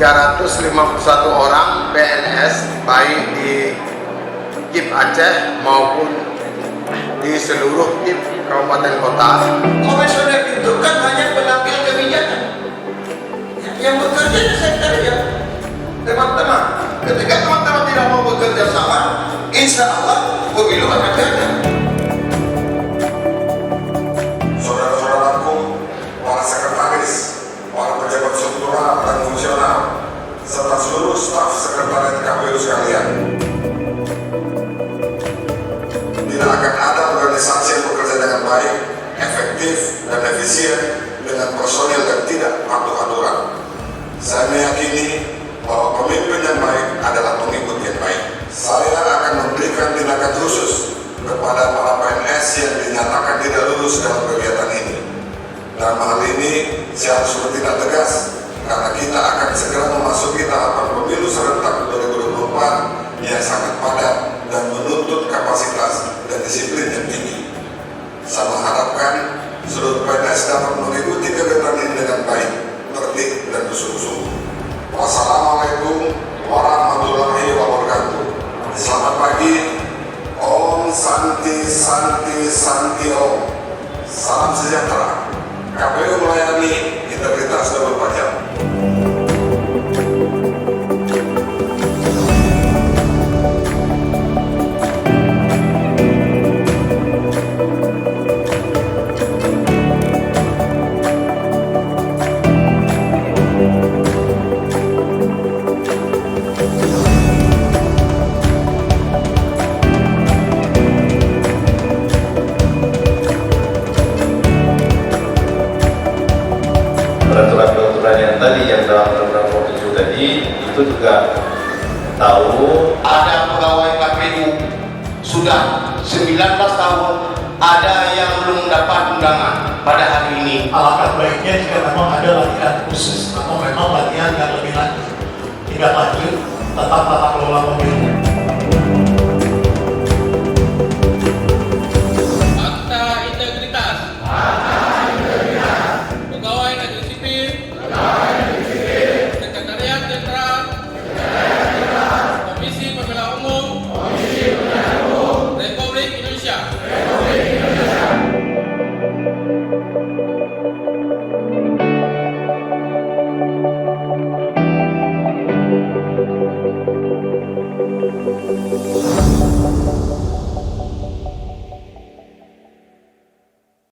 351 orang PNS baik di KIP Aceh maupun di seluruh KIP kabupaten kota. Komisioner itu kan hanya pengambil kebijakan. Yang bekerja di sekretariat. Teman-teman, ketika teman-teman tidak mau bekerja sama, insya Allah pemilu akan gagal. Saudara-saudaraku, para sekretaris, para pejabat struktural dan fungsional, serta seluruh staf sekretariat KPU sekalian, tidak akan ada organisasi yang bekerja dengan baik, efektif, dan efisien dengan personil yang tidak patuh aturan. Saya meyakini bahwa pemimpin yang baik adalah pengikut yang baik. Saya akan memberikan tindakan khusus kepada para PNS yang dinyatakan tidak lulus dalam kegiatan ini. Dalam hal ini, saya harus bertindak tegas karena kita akan segera memasuki tahapan pemilu serentak 2024 yang sangat padat dan menuntut kapasitas dan disiplin yang tinggi. Saya mengharapkan seluruh PNS dapat mengikuti kegiatan ini dengan baik, tertib, dan bersungguh-sungguh. Wassalamualaikum warahmatullahi wabarakatuh. Selamat pagi. Om Santi Santi Santi Om. Salam sejahtera. KPU melayani, integritas 24 jam. Peraturan-peraturan yang tadi yang dalam program provinsi tadi itu juga tahu Ada pegawai KPU sudah 19 tahun, ada yang belum mendapat undangan pada hari ini. Alangkah baiknya jika memang ada latihan khusus atau memang latihan yang lebih lanjut, tidak lanjut tentang tata kelola pemilu.